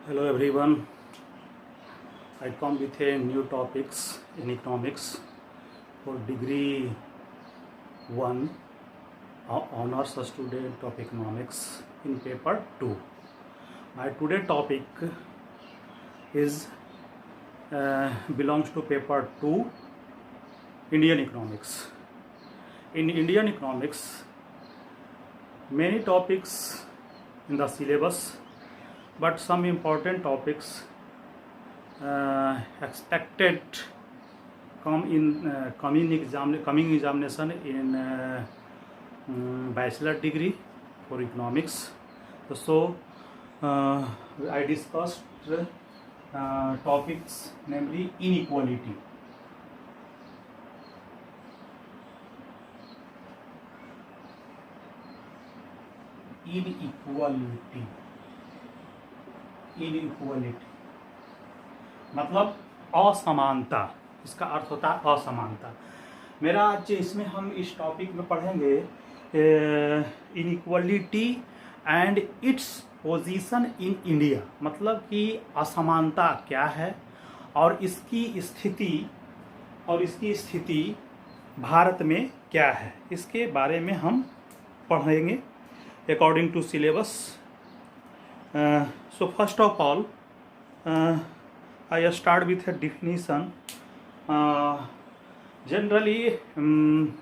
Hello everyone. I come with a new topics in economics for degree 1 honors student of economics in paper 2. My today topic is belongs to paper 2 Indian economics. In Indian economics many topics in the syllabus, but some important topics expected coming examination in bachelor degree for economics. So I discussed topics, namely inequality. Inequality मतलब असमानता, इसका अर्थ होता है असमानता। मेरा आज इसमें हम इस टॉपिक में पढ़ेंगे inequality and its position in India, मतलब कि असमानता क्या है और इसकी स्थिति भारत में क्या है, इसके बारे में हम पढ़ेंगे according to syllabus. So first of all, I start with a definition. Generally,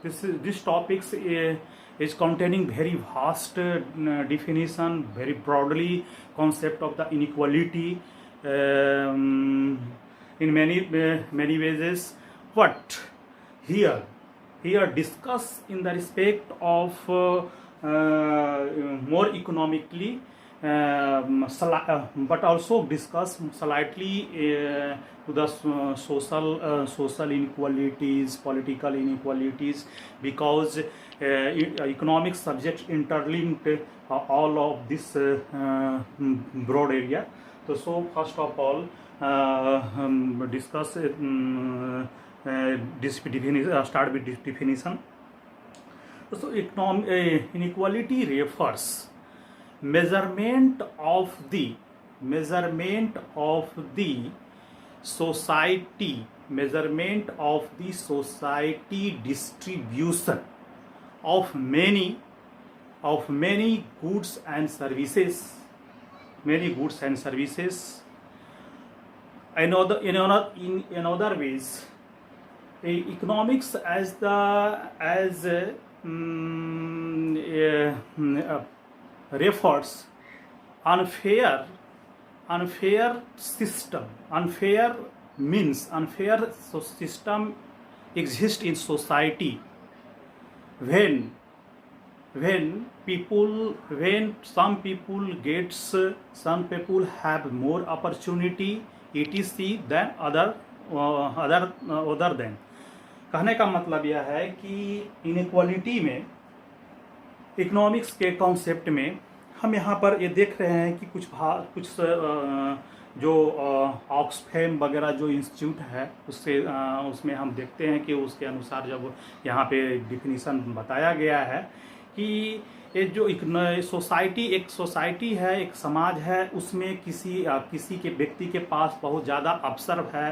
this topics is containing very vast definition, very broadly concept of the inequality in many ways. But here discuss in the respect of more economically, but also discuss slightly to the social inequalities, political inequalities, because economic subjects interlinked all of this broad area. So first of all, discuss this definition. Start with this definition. So inequality refers measurement of the society distribution of many goods and services. In other ways, economics refers unfair system. Unfair system exists in society when some people have more opportunity etc than other than. कहने का मतलब यह है कि inequality में, economics के concept में हम यहाँ पर ये देख रहे हैं कि कुछ जो ऑक्सफैम वगैरह जो इंस्टीट्यूट है उसमें हम देखते हैं कि उसके अनुसार जब यहाँ पे डिफिनीशन बताया गया है कि ये जो एक सोसाइटी है, एक समाज है, उसमें किसी के व्यक्ति के पास बहुत ज़्यादा अवसर है,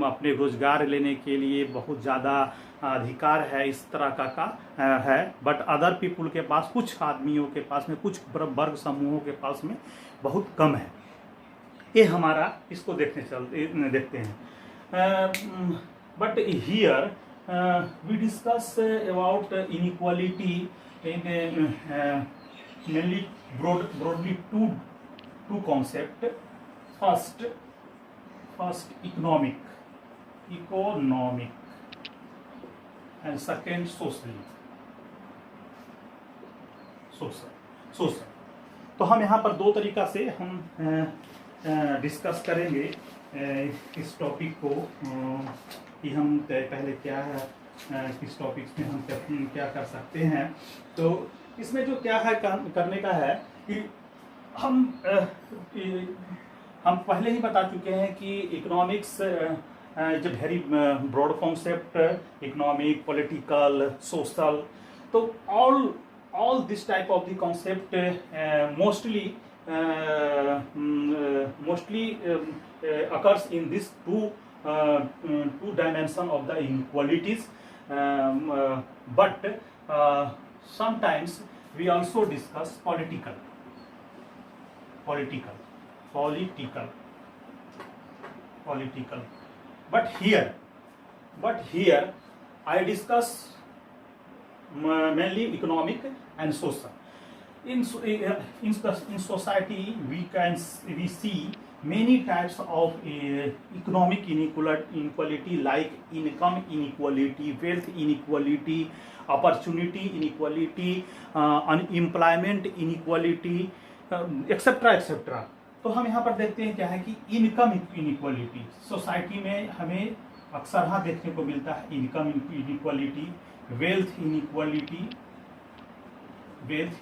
अपने रोजगार लेने के लिए बहुत ज़्यादा अधिकार है, इस तरह का है। बट अदर पीपुल के पास, कुछ आदमियों के पास में, कुछ वर्ग समूहों के पास में बहुत कम है। ये हमारा इसको देखते हैं। But here we discuss about inequality in mainly broadly two concept. First economic and second social. तो हम यहाँ पर दो तरीका से हम डिस्कस करेंगे इस टॉपिक को कि हम पहले क्या है, किस टॉपिक्स में हम क्या कर सकते हैं। तो इसमें जो क्या है करने का है कि हम पहले ही बता चुके हैं कि economics is a very broad concept, economic, political, social. तो all all this type of the concept mostly occurs in this two dimension of the inequalities, but sometimes we also discuss political. But here I discuss mainly economic and social. In society we see many types of economic inequality, like income inequality, wealth inequality, opportunity inequality, unemployment inequality, etcetera etcetera. तो हम यहाँ पर देखते हैं क्या है कि income inequality society में हमें अक्सर हाँ देखने को मिलता है. Income inequality, wealth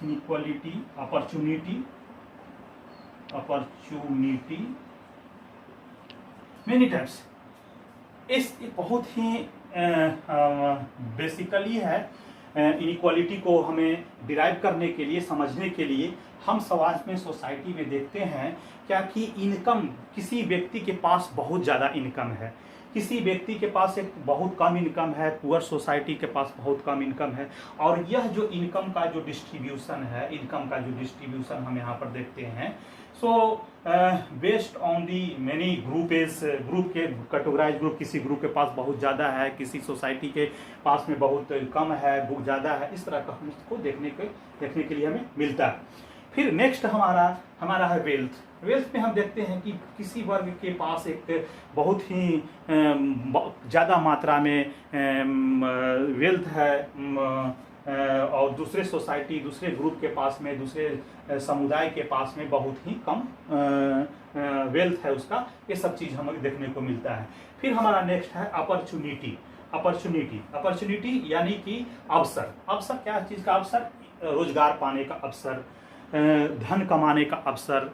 inequality, opportunity, many types. इस बहुत ही बेसिकली है. इनइक्वालिटी को हमें डिराइव करने के लिए, समझने के लिए हम समाज में, सोसाइटी में देखते हैं क्या कि इनकम, किसी व्यक्ति के पास बहुत ज़्यादा इनकम है, किसी व्यक्ति के पास एक बहुत कम इनकम है, पुअर सोसाइटी के पास बहुत कम इनकम है. और यह जो इनकम का जो डिस्ट्रीब्यूशन है, हम यहाँ पर देखते हैं. So based on the many group के कैटेगराइज ग्रुप, किसी ग्रुप के पास बहुत ज़्यादा है, किसी सोसाइटी के पास में बहुत कम है, बहुत ज़्यादा है. इस तरह का हम इसको देखने के लिए हमें मिलता है. फिर नेक्स्ट हमारा है वेल्थ में हम देखते हैं कि किसी वर्ग के पास एक बहुत ही ज़्यादा मात्रा में वेल्थ है, और दूसरे सोसाइटी, दूसरे ग्रुप के पास में, दूसरे समुदाय के पास में बहुत ही कम वेल्थ है उसका. ये सब चीज़ हमें देखने को मिलता है. फिर हमारा नेक्स्ट है अपॉर्चुनिटी यानी कि अवसर. क्या चीज़ का अवसर? रोजगार पाने का अवसर, धन कमाने का अवसर,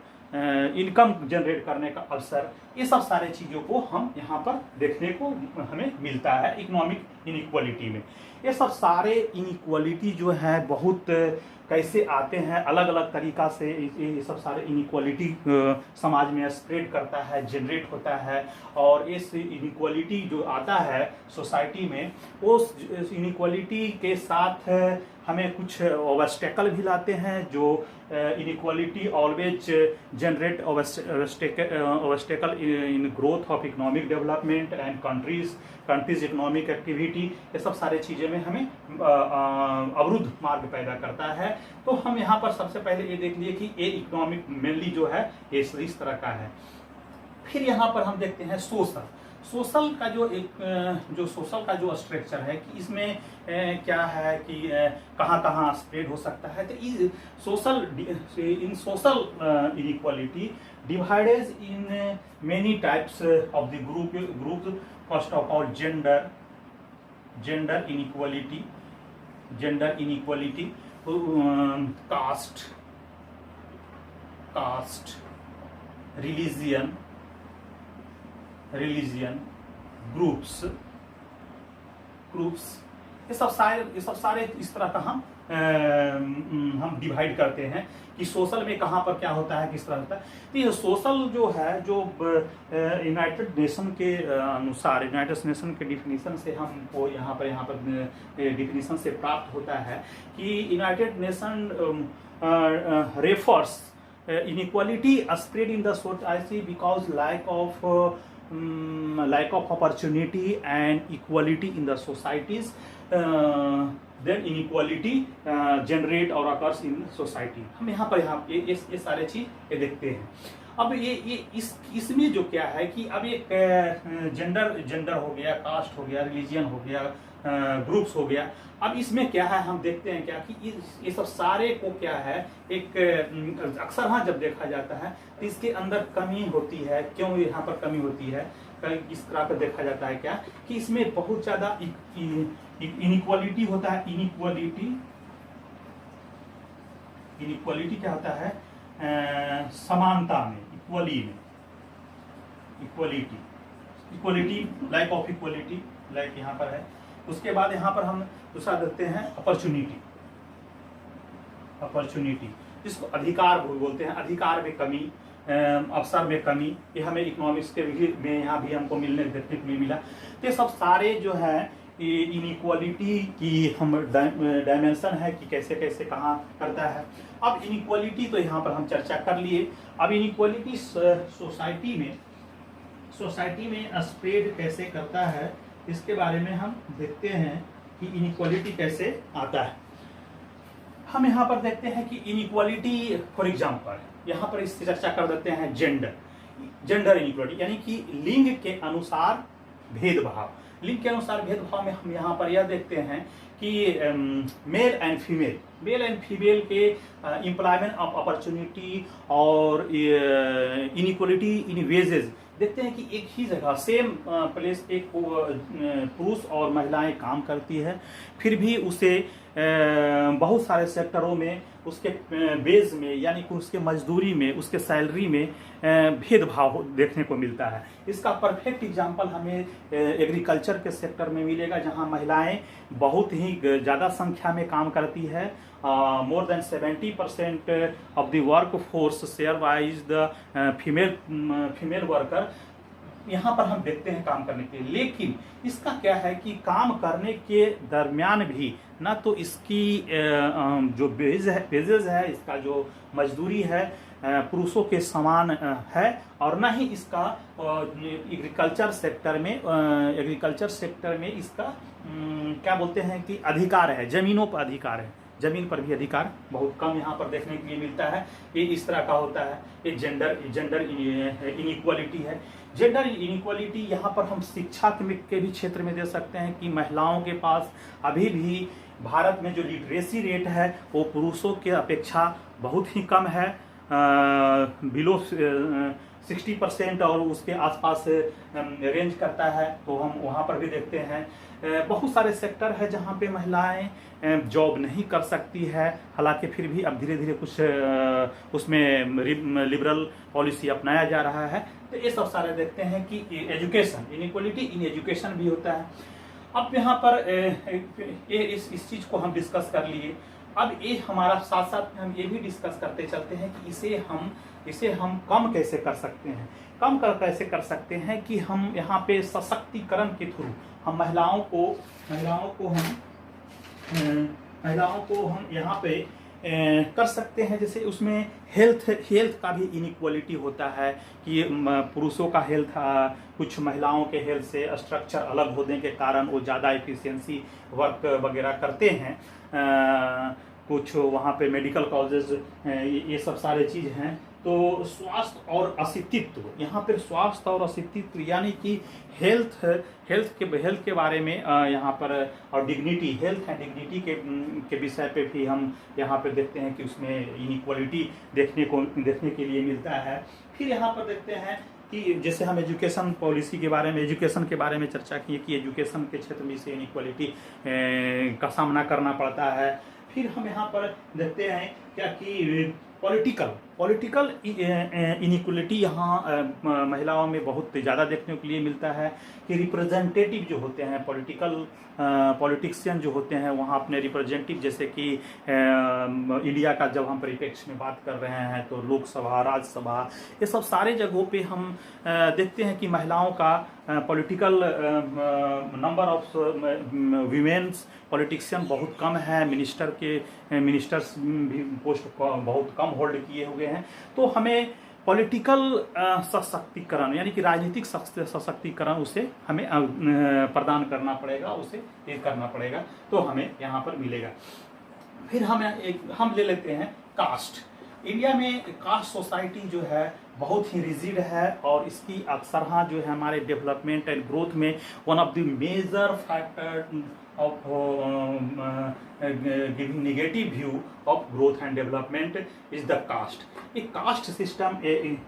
इनकम जनरेट करने का अवसर. ये सब सारे चीज़ों को हम यहाँ पर देखने को हमें मिलता है इकोनॉमिक इनइक्वालिटी में. ये सब सारे इनइक्वालिटी जो है बहुत कैसे आते हैं, अलग अलग तरीका से ये सब सारे इनइक्वालिटी समाज में स्प्रेड करता है, जनरेट होता है. और इस इनइक्वालिटी जो आता है सोसाइटी में, उस इनइक्वालिटी के साथ हमें कुछ ऑब्स्टेकल भी लाते हैं. जो inequality always generate obstacle in growth of economic development and countries economic activity. ये सब सारे चीज़ें में हमें अवरुद्ध मार्ग पैदा करता है. तो हम यहाँ पर सबसे पहले ये देख लिए कि ये इकोनॉमिक मेनली जो है ये इस तरह का है. फिर यहाँ पर हम देखते हैं सोशल का जो स्ट्रक्चर है कि इसमें क्या है कि कहाँ फीड हो सकता है। तो social inequality divided in many types of the groups. First of all, gender inequality, caste, religion, groups, ये सब सारे इस तरह का हम डिवाइड करते हैं कि सोशल में कहाँ पर क्या होता है, किस तरह होता है। तो ये सोशल जो है, जो यूनाइटेड नेशन के अनुसार, यूनाइटेड नेशन के डिफिनीशन से हमको यहाँ पर डिफिनीशन से प्राप्त होता है कि United nation refers inequality spread in the society because lack of opportunity and equality in the societies, then inequality generate or occurs in society। हम यहाँ पर ये सारे चीज ये देखते हैं। अब ये इसमें जो क्या है कि अब एक जेंडर हो गया, कास्ट हो गया, रिलीजियन हो गया, ग्रुप्स हो गया। अब इसमें क्या है, हम देखते हैं क्या कि ये सब सारे को क्या है, एक अक्सर जब देखा जाता है तो इसके अंदर कमी होती है। क्यों यहाँ पर कमी होती है, इस तरह का देखा जाता है क्या कि इसमें बहुत ज़्यादा इनइक्वालिटी होता है। इनइक्वालिटी क्या होता है, समानता में, equality, like of equality, like यहाँ पर है। उसके बाद यहाँ पर हम दूसरा देखते हैं अपॉर्चुनिटी। अपॉर्चुनिटी, जिसको अधिकार बोलते हैं, अधिकार में कमी, अवसर में कमी, ये हमें इकोनॉमिक्स के में यहाँ भी हमको देखने को मिला। तो ये सब सारे जो है इनइक्वालिटी की हम डायमेंशन है कि कैसे कैसे कहाँ करता है। अब इनइक्वालिटी तो यहाँ पर हम चर्चा कर लिए। अब इनइक्वालिटी सोसाइटी में स्प्रेड कैसे करता है, इसके बारे में हम देखते हैं कि इनइक्वालिटी कैसे आता है। हम यहाँ पर देखते हैं कि इनइक्वालिटी, फॉर एग्जांपल यहाँ पर इससे चर्चा कर देते हैं जेंडर इनइक्वालिटी, यानी कि लिंग के अनुसार भेदभाव। लिंग के अनुसार भेदभाव में हम यहाँ पर यह देखते हैं कि मेल एंड फीमेल के एम्प्लॉयमेंट ऑफ अपॉर्चुनिटी और इनइक्वालिटी इन वेजेस देखते हैं कि एक ही जगह सेम प्लेस एक पुरुष और महिलाएं काम करती है, फिर भी उसे बहुत सारे सेक्टरों में उसके बेस में, यानी कि उसके मजदूरी में, उसके सैलरी में भेदभाव देखने को मिलता है। इसका परफेक्ट एग्जांपल हमें एग्रीकल्चर के सेक्टर में मिलेगा, जहां महिलाएं बहुत ही ज़्यादा संख्या में काम करती है। More than 70% of the work force share wise the female worker यहाँ पर हम देखते हैं काम करने के लिए। लेकिन इसका क्या है कि काम करने के दरमियान भी ना तो इसकी जो वेजेस है, इसका जो मजदूरी है पुरुषों के समान है, और ना ही इसका एग्रीकल्चर सेक्टर में इसका क्या बोलते हैं कि अधिकार है, जमीनों पर अधिकार है। जमीन पर भी अधिकार बहुत कम यहाँ पर देखने के लिए मिलता है। ये इस तरह का होता है, ये जेंडर इनइक्वालिटी है। जेंडर इनइक्वालिटी यहाँ पर हम शिक्षा के भी क्षेत्र में दे सकते हैं कि महिलाओं के पास अभी भी भारत में जो लिटरेसी रेट है वो पुरुषों के अपेक्षा बहुत ही कम है, बिलो 60% और उसके आसपास रेंज करता है। तो हम वहाँ पर भी देखते हैं बहुत सारे सेक्टर है जहाँ पे महिलाएं जॉब नहीं कर सकती है, हालांकि फिर भी अब धीरे धीरे कुछ उसमें लिबरल पॉलिसी अपनाया जा रहा है। तो ये सब सारे देखते हैं कि एजुकेशन, इनइक्वालिटी इन एजुकेशन भी होता है। अब यहाँ पर इस चीज़ को हम डिस्कस कर लिए। अब ये हमारा साथ साथ हम ये भी डिस्कस करते चलते हैं कि इसे हम कम कैसे कर सकते हैं। कैसे कर सकते हैं कि हम यहाँ पे सशक्तिकरण के थ्रू हम महिलाओं को हम यहाँ पे कर सकते हैं। जैसे उसमें हेल्थ का भी इनइक्वालिटी होता है कि पुरुषों का हेल्थ कुछ महिलाओं के हेल्थ से स्ट्रक्चर अलग होने के कारण वो ज़्यादा एफिशिएंसी वर्क वगैरह करते हैं। कुछ वहाँ पे मेडिकल कॉलेजेस ये सब सारे चीज़ हैं। तो स्वास्थ्य और अस्तित्व, यहाँ पर स्वास्थ्य और अस्तित्व यानी कि हेल्थ के बारे में यहाँ पर, और डिग्निटी, हेल्थ एंड डिग्निटी के विषय पे भी हम यहाँ पे देखते हैं कि उसमें इनइक्वालिटी देखने के लिए मिलता है। फिर यहाँ पर देखते हैं कि जैसे हम एजुकेशन के बारे में चर्चा की कि एजुकेशन के क्षेत्र में से इनइक्वालिटी का सामना करना पड़ता है। फिर हम यहाँ पर देखते हैं क्या कि पॉलिटिकल इनइक्वालिटी यहाँ महिलाओं में बहुत ज़्यादा देखने के लिए मिलता है कि रिप्रेजेंटेटिव जो होते हैं, पॉलिटिशियन जो होते हैं, वहाँ अपने रिप्रेजेंटेटिव, जैसे कि इंडिया का जब हम परिप्रेक्ष्य में बात कर रहे हैं तो लोकसभा, राज्यसभा, ये सब सारे जगहों पे हम देखते हैं कि महिलाओं का political number of womens politician बहुत कम है। मिनिस्टर्स भी पोस्ट बहुत कम होल्ड किए हुए हैं। तो हमें पॉलिटिकल सशक्तिकरण यानी कि राजनीतिक सशक्तिकरण उसे हमें प्रदान करना पड़ेगा, उसे ये करना पड़ेगा, तो हमें यहाँ पर मिलेगा। फिर हम ले लेते हैं कास्ट। इंडिया में कास्ट सोसाइटी जो है बहुत ही रिजिड है, और इसकी अक्सरहा जो है हमारे डेवलपमेंट एंड ग्रोथ में one of the major factor of giving negative view of growth and development is the caste. एक कास्ट सिस्टम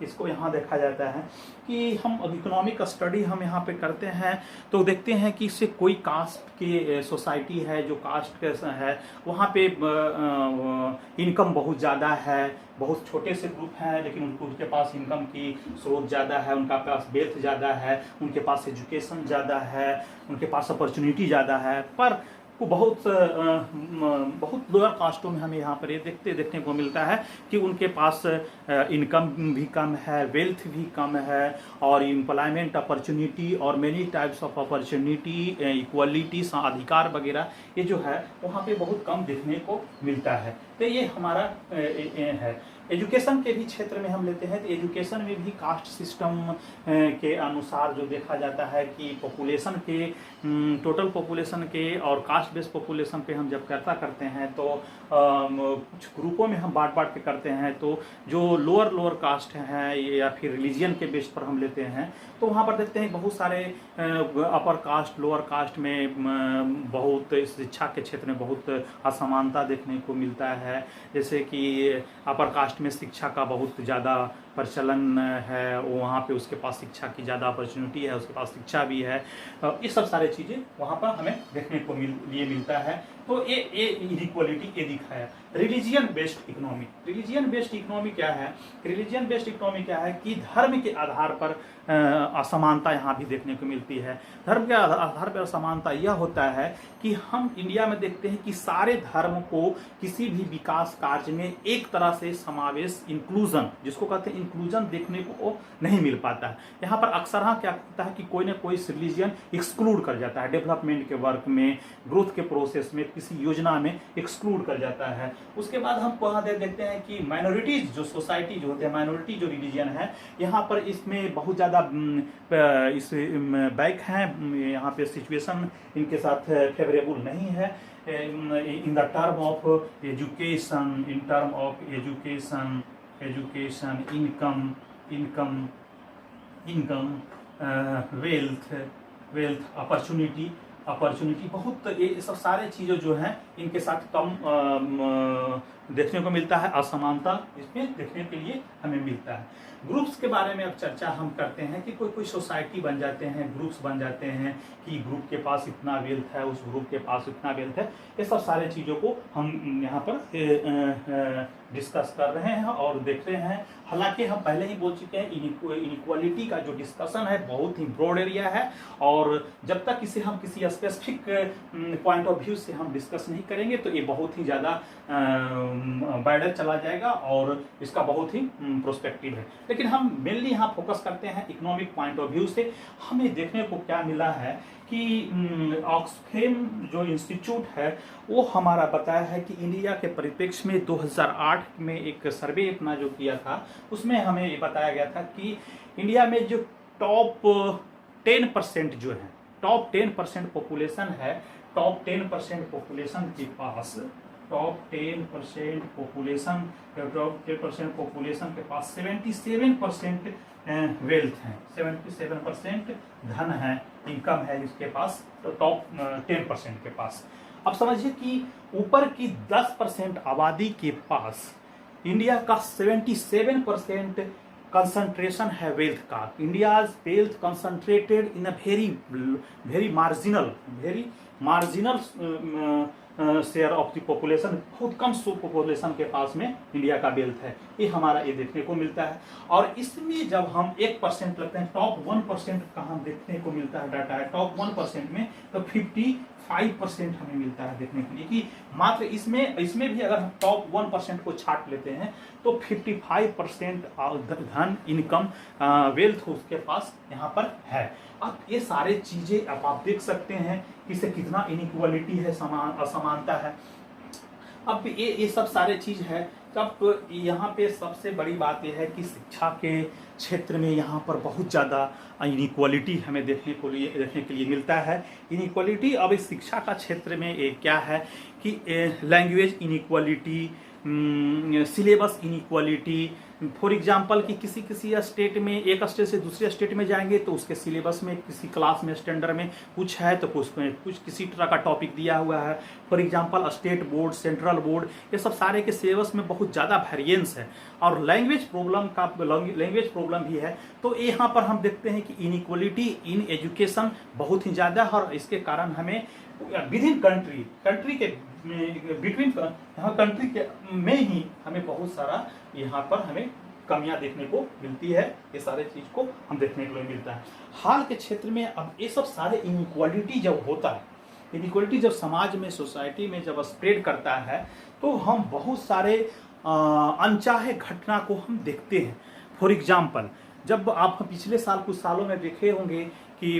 इसको यहाँ देखा जाता है कि हम इकोनॉमिक स्टडी हम यहाँ पे करते हैं तो देखते हैं कि इससे कोई कास्ट की सोसाइटी है जो कास्ट है, वहाँ पे इनकम बहुत ज़्यादा है, बहुत छोटे से ग्रुप हैं लेकिन उनके पास इनकम की स्रोत ज़्यादा है, उनका पास वेल्थ ज़्यादा है, उनके पास एजुकेशन ज़्यादा है, उनके पास अपॉर्चुनिटी ज़्यादा है। पर को बहुत लोअर कास्टों में हमें यहाँ पर ये देखने को मिलता है कि उनके पास इनकम भी कम है, वेल्थ भी कम है, और एम्प्लॉयमेंट अपॉर्चुनिटी और many types of opportunity, equality, अधिकार वगैरह ये जो है वहाँ पे बहुत कम देखने को मिलता है। तो ये हमारा है। एजुकेशन के भी क्षेत्र में हम लेते हैं तो एजुकेशन में भी कास्ट सिस्टम के अनुसार जो देखा जाता है कि पॉपुलेशन के, टोटल पॉपुलेशन के और कास्ट बेस्ड पॉपुलेशन पे हम जब चर्चा करते हैं तो कुछ ग्रुपों में हम बांट के करते हैं। तो जो लोअर कास्ट हैं या फिर रिलीजियन के बेस पर हम लेते हैं तो वहाँ पर देखते हैं बहुत सारे अपर कास्ट लोअर कास्ट में बहुत शिक्षा के क्षेत्र में बहुत असमानता देखने को मिलता है। जैसे कि अपर कास्ट में शिक्षा का बहुत ज़्यादा प्रचलन है, वहाँ पे उसके पास शिक्षा की ज़्यादा अपॉर्चुनिटी है, उसके पास शिक्षा भी है। ये सब सारे चीज़ें वहाँ पर हमें देखने को मिलता है। तो ये इनइक्वालिटी ये दिखाया। Religion based economy, religion based economy क्या है? रिलीजियन बेस्ड इकोनॉमी क्या है कि धर्म के आधार पर असमानता यहाँ भी देखने को मिलती है। धर्म के आधार पर असमानता यह होता है कि हम इंडिया में देखते हैं कि सारे धर्म को किसी भी विकास कार्य में एक तरह से समावेश, इंक्लूजन जिसको कहते हैं इंक्लूजन, देखने को नहीं मिल पाता है। यहाँ पर अक्सर क्या होता है कि कोई ना कोई रिलीजन एक्सक्लूड कर जाता है, डेवलपमेंट के वर्क में, ग्रोथ के प्रोसेस में, किसी योजना में एक्सक्लूड कर जाता है। उसके बाद हम वहाँ देखते हैं कि माइनॉरिटीज जो सोसाइटी जो होते हैं, माइनॉरिटी जो रिलीजन है, यहाँ पर इसमें बहुत ज़्यादा इस बैक हैं। यहाँ पे सिचुएशन इनके साथ फेवरेबल नहीं है in the term of education, in term of education, income, wealth, opportunity बहुत, ये सब सारे चीज़ें जो हैं इनके साथ कम देखने को मिलता है। असमानता इसमें देखने के लिए हमें मिलता है। ग्रुप्स के बारे में अब चर्चा हम करते हैं कि कोई सोसाइटी बन जाते हैं, ग्रुप्स बन जाते हैं कि ग्रुप के पास इतना वेल्थ है, उस ग्रुप के पास इतना वेल्थ है। ये सब सारे चीज़ों को हम यहाँ पर डिस्कस कर रहे हैं और देख रहे हैं। हालांकि हम पहले ही बोल चुके हैं इनइक्वालिटी का जो डिस्कशन है बहुत ही ब्रॉड एरिया है, और जब तक इसे हम किसी स्पेसिफिक पॉइंट ऑफ व्यू से हम डिस्कस नहीं करेंगे तो ये बहुत ही ज़्यादा वाइडर चला जाएगा और इसका बहुत ही प्रोस्पेक्टिव है। लेकिन हम मेनली यहाँ फोकस करते हैं इकोनॉमिक पॉइंट ऑफ व्यू से। हमें देखने को क्या मिला है कि ऑक्सफैम जो इंस्टीट्यूट है वो हमारा बताया है कि इंडिया के परिप्रेक्ष्य में 2008 में एक सर्वे अपना जो किया था उसमें हमें ये बताया गया था कि इंडिया में जो टॉप 10% जो है, टॉप 10% पॉपुलेशन है, टॉप 10% पॉपुलेशन के पास, टॉप 10% पॉपुलेशन के पास 77% वेल्थ है, 77% धन है, इनकम है इसके पास, तो टॉप 10% के पास। अब समझिए कि ऊपर की 10% आबादी के पास इंडिया का 77% कंसंट्रेशन है वेल्थ का। India's wealth concentrated in a very marginal share of the population, बहुत कम पॉपुलेशन के पास में इंडिया का वेल्थ है। ये हमारा ये देखने को मिलता है। और इसमें जब हम 1% लगते हैं, टॉप 1% का हम देखने को मिलता है डाटा है, टॉप 1% में तो 55% हमें मिलता है देखने के लिए कि मात्र इसमें भी अगर हम टॉप 1% को छाट लेते हैं तो 55% धन, इनकम, वेल्थ उसके पास यहाँ पर है। अब ये सारे चीजें अब आप देख सकते हैं कि इससे कितना इनइक्वालिटी है, असमानता है। अब ये सब सारे चीज है। तब यहाँ पे सबसे बड़ी बात यह है कि शिक्षा के क्षेत्र में यहाँ पर बहुत ज़्यादा इनइक्वालिटी हमें देखने के लिए मिलता है। इनइक्वालिटी अब इस शिक्षा का क्षेत्र में क्या है कि language inequality, syllabus inequality. For example कि किसी स्टेट में, एक स्टेट से दूसरे स्टेट में जाएंगे तो उसके सिलेबस में, किसी क्लास में, स्टैंडर्ड में कुछ है तो कुछ किसी तरह का टॉपिक दिया हुआ है। For example state board, central board, ये सब सारे के सिलेबस में बहुत ज़्यादा वेरिएंस है और लैंग्वेज प्रॉब्लम भी है। तो यहाँ पर हम देखते हैं कि इनइक्वालिटी इन एजुकेशन बहुत ही ज़्यादा है और इसके कारण हमें विद इन कंट्री के बिटवीन कंट्री के में ही हमें बहुत सारा यहाँ पर हमें कमियां देखने को मिलती है। ये सारे चीज को हम देखने को मिलता है। हाल के क्षेत्र में अब ये सब सारे इनइक्वालिटी जब होता है इनिक्वालिटी जब समाज में, सोसाइटी में जब स्प्रेड करता है तो हम बहुत सारे अनचाहे घटना को हम देखते हैं। फॉर एग्जाम्पल, जब आप पिछले साल कुछ सालों में देखे होंगे कि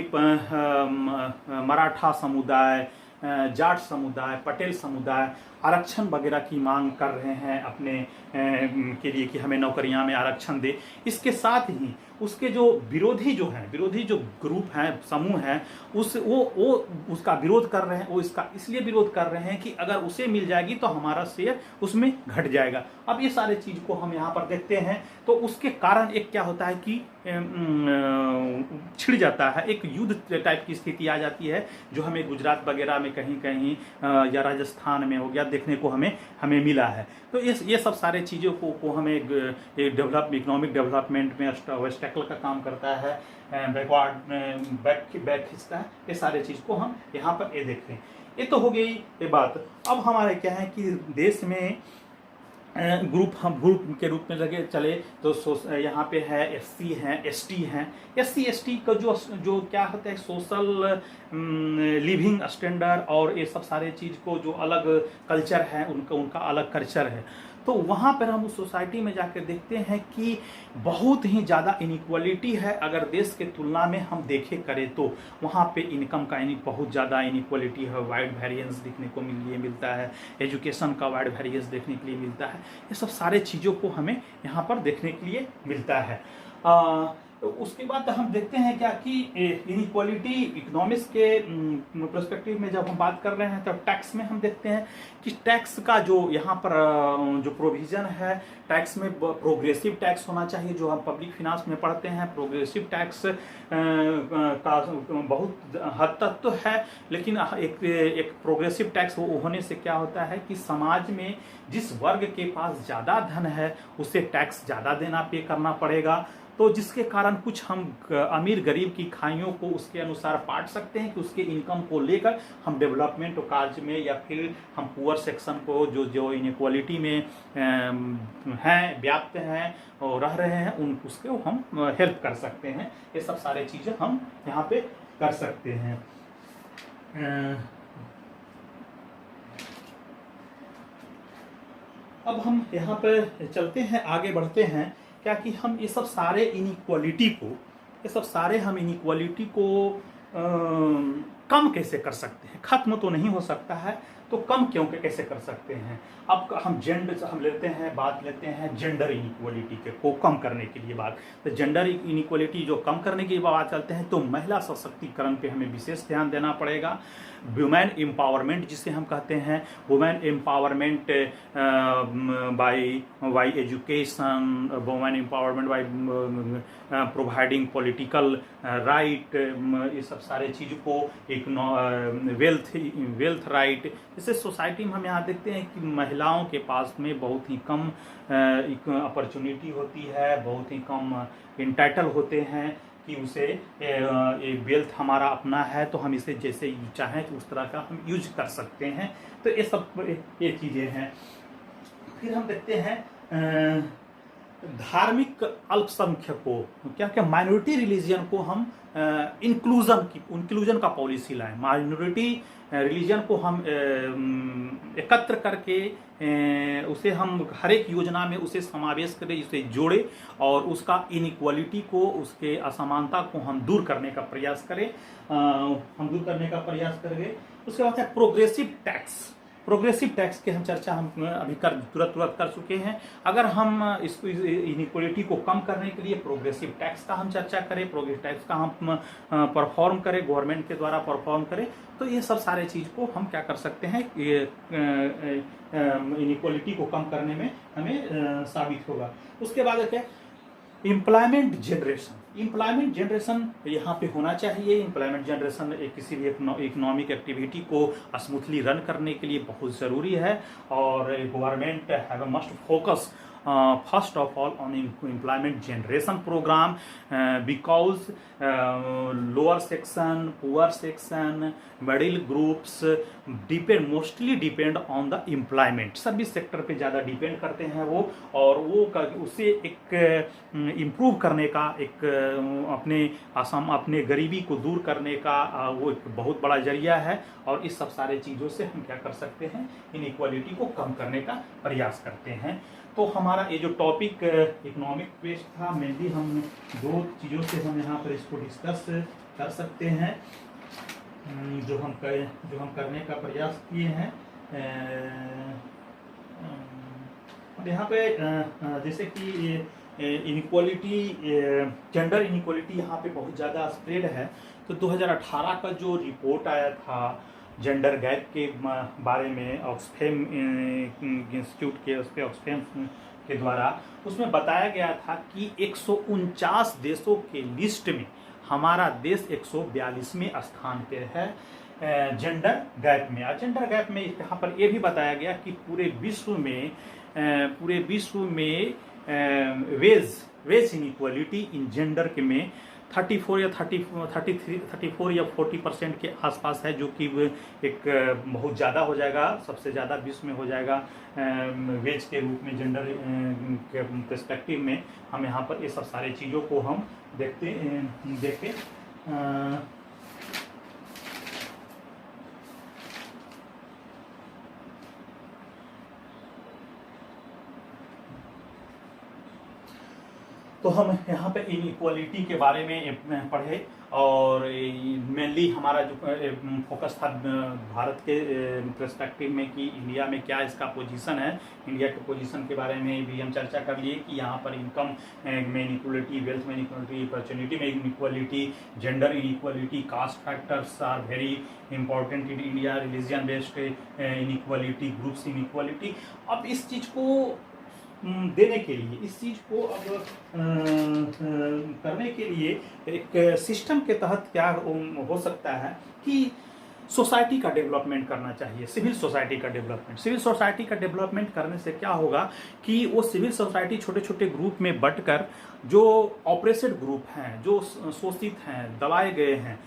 मराठा समुदाय, जाट समुदाय, पटेल समुदाय आरक्षण वगैरह की मांग कर रहे हैं अपने के लिए कि हमें नौकरियां में आरक्षण दे। इसके साथ ही उसके जो विरोधी जो ग्रुप हैं, समूह हैं, वो उसका विरोध कर रहे हैं। वो इसका इसलिए विरोध कर रहे हैं कि अगर उसे मिल जाएगी तो हमारा शेयर उसमें घट जाएगा। अब ये सारे चीज को हम यहाँ पर देखते हैं तो उसके कारण एक क्या होता है कि छिड़ जाता है, एक युद्ध टाइप की स्थिति आ जाती है, जो हमें गुजरात वगैरह में कहीं कहीं या राजस्थान में हो गया देखने को हमें मिला है। तो ये सब सारे चीज़ों को हमें इकोनॉमिक डेवलपमेंट में ऑब्स्टेकल का काम करता है, बैक खींचता है। ये सारे चीज़ को हम यहाँ पर ये देख रहे हैं। ये तो हो गई ये बात। अब हमारे क्या है कि देश में ग्रुप के रूप में लगे चले तो यहाँ पे है एससी हैं, एसटी हैं। एससी का जो क्या होता है, सोशल लिविंग स्टैंडर्ड और ये सब सारे चीज़ को जो अलग कल्चर है, उनका अलग कल्चर है। तो वहाँ पर हम उस सोसाइटी में जाकर देखते हैं कि बहुत ही ज़्यादा इनइक्वालिटी है। अगर देश के तुलना में हम देखे करें तो वहाँ पे इनकम का बहुत ज़्यादा इनइक्वालिटी है, वाइड वेरिएंस देखने को मिलता है, एजुकेशन का वाइड वेरिएंस देखने के लिए मिलता है। ये सब सारे चीज़ों को हमें यहाँ पर देखने के लिए मिलता है। तो उसके बाद हम देखते हैं क्या कि इनइक्वालिटी इकोनॉमिक्स के पर्सपेक्टिव में जब हम बात कर रहे हैं तब टैक्स में हम देखते हैं कि टैक्स का जो यहाँ पर जो प्रोविज़न है, टैक्स में प्रोग्रेसिव टैक्स होना चाहिए। जो हम पब्लिक फिनांस में पढ़ते हैं, प्रोग्रेसिव टैक्स का बहुत हद तक तो है, लेकिन एक प्रोग्रेसिव टैक्स होने से क्या होता है कि समाज में जिस वर्ग के पास ज़्यादा धन है उसे टैक्स ज़्यादा देना पे करना पड़ेगा। तो जिसके कारण कुछ हम अमीर गरीब की खाइयों को उसके अनुसार बांट सकते हैं कि उसके इनकम को लेकर हम डेवलपमेंट कार्य में, या फिर हम पुअर सेक्शन को जो इनइक्वालिटी में हैं, व्याप्त हैं और रह रहे हैं, उसको हम हेल्प कर सकते हैं। ये सब सारे चीज़ें हम यहाँ पे कर सकते हैं। अब हम यहाँ पे चलते हैं, आगे बढ़ते हैं क्या कि हम ये सब सारे इनइक्वालिटी को कम कैसे कर सकते हैं। खत्म तो नहीं हो सकता है, तो कम कैसे कर सकते हैं। अब हम बात लेते हैं जेंडर इनइक्वालिटी को कम करने के लिए बात। तो जेंडर इनइक्वालिटी जो कम करने की बात चलते हैं तो महिला सशक्तिकरण पे हमें विशेष ध्यान देना पड़ेगा। वुमेन एम्पावरमेंट जिसे हम कहते हैं, women empowerment bye education, women empowerment by providing political right, ये सब सारे चीज़ को एक वेल्थ राइट। जैसे सोसाइटी में हम यहाँ देखते हैं कि महिलाओं के पास में बहुत ही कम अपॉर्चुनिटी होती है, बहुत ही कम इंटाइटल होते हैं कि उसे एक वेल्थ हमारा अपना है तो हम इसे जैसे चाहें तो उस तरह का हम यूज कर सकते हैं। तो ये चीज़ें हैं। फिर हम देखते हैं धार्मिक अल्पसंख्यकों क्या माइनॉरिटी रिलीजन को हम इंक्लूजन का पॉलिसी लाएं। माइनॉरिटी रिलीजन को हम एकत्र करके उसे हम हर एक योजना में उसे समावेश करें, उसे जोड़े और उसका इनइक्वालिटी को, उसके असमानता को हम दूर करने का प्रयास करें। उसके बाद है प्रोग्रेसिव टैक्स के हम चर्चा अभी तुरंत कर चुके हैं। अगर हम इसको इनइक्वालिटी को कम करने के लिए प्रोग्रेसिव टैक्स का हम चर्चा करें, प्रोग्रेसिव टैक्स का हम परफॉर्म करें, गवर्नमेंट के द्वारा परफॉर्म करें, तो ये सब सारे चीज़ को हम क्या कर सकते हैं, इनइक्वालिटी को कम करने में हमें साबित होगा। उसके बाद क्या, एम्प्लॉयमेंट जनरेशन यहाँ पे होना चाहिए। एम्प्लॉयमेंट जनरेशन किसी भी इकोनॉमिक एक्टिविटी को स्मूथली रन करने के लिए बहुत ज़रूरी है और government have must focus first of all on employment generation program, because lower section, poor section, middle groups mostly depend on the employment. Service sector पे ज़्यादा डिपेंड करते हैं वो, और वो उसे एक इम्प्रूव करने का, एक अपने गरीबी को दूर करने का वो एक बहुत बड़ा जरिया है। और इस सब सारे चीज़ों से हम क्या कर सकते हैं, इनइक्वालिटी को कम करने का प्रयास करते हैं। तो हमारा ये जो टॉपिक इकोनॉमिक बेस्ड था, मेनली हम दो चीज़ों से हम यहाँ पर इसको डिस्कस कर सकते हैं, जो हम करने का प्रयास किए हैं। यहाँ पे जैसे कि इनइक्वालिटी, जेंडर इनइक्वालिटी यहाँ पे बहुत ज़्यादा स्प्रेड है। तो 2018 का जो रिपोर्ट आया था जेंडर गैप के बारे में, ऑक्सफैम इंस्टीट्यूट के ऑक्सफैम के द्वारा, उसमें बताया गया था कि 149 देशों के लिस्ट में हमारा देश 142वें स्थान पे है जेंडर गैप में। और जेंडर गैप में यहाँ पर ये भी बताया गया कि पूरे विश्व में वेज इनइक्वालिटी इन जेंडर के में 34 या 40% के आसपास है, जो कि एक बहुत ज़्यादा हो जाएगा, सबसे ज़्यादा विश्व में हो जाएगा वेज के रूप में। जेंडर के पर्सपेक्टिव में हम यहाँ पर ये सब सारे चीज़ों को हम देखते तो हम यहाँ पे इनइक्वालिटी के बारे में पढ़े, और मेनली हमारा जो फोकस था भारत के पर्सपेक्टिव में कि इंडिया में क्या इसका पोजीशन है। इंडिया के पोजीशन के बारे में भी हम चर्चा कर लिए कि यहाँ पर इनकम में इनइक्वालिटी, वेल्थ में इनइक्वालिटी, अपॉर्चुनिटी में inequality, gender inequality, caste factors are very important in India, religion based inequality, groups inequality. अब इस चीज़ को देने के लिए, इस चीज़ को अब करने के लिए एक सिस्टम के तहत क्या हो सकता है कि सोसाइटी का डेवलपमेंट करना चाहिए, सिविल सोसाइटी का डेवलपमेंट। सिविल सोसाइटी का डेवलपमेंट करने से क्या होगा कि वो सिविल सोसाइटी छोटे छोटे ग्रुप में बंटकर, जो ऑपरेटेड ग्रुप हैं, जो शोषित हैं, दबाए गए हैं,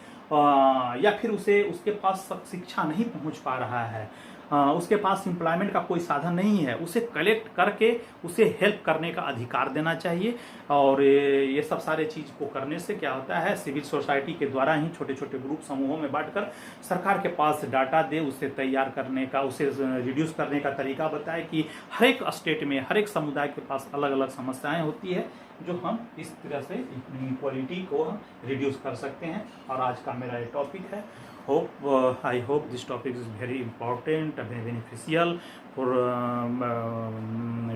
या फिर उसके पास शिक्षा नहीं पहुंच पा रहा है, उसके पास एम्प्लॉयमेंट का कोई साधन नहीं है, उसे कलेक्ट करके उसे हेल्प करने का अधिकार देना चाहिए। और ये सब सारे चीज़ को करने से क्या होता है, सिविल सोसाइटी के द्वारा ही छोटे छोटे ग्रुप समूहों में बांटकर सरकार के पास डाटा दे, उसे तैयार करने का, उसे रिड्यूस करने का तरीका बताए कि हर एक स्टेट में, हर एक समुदाय के पास अलग अलग समस्याएं होती है, जो हम इस तरह से इनइक्वालिटी को हम रिड्यूस कर सकते हैं। और आज का मेरा ये टॉपिक है। I hope this topic is very important and beneficial for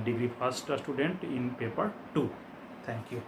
degree first student in paper 2. Thank you.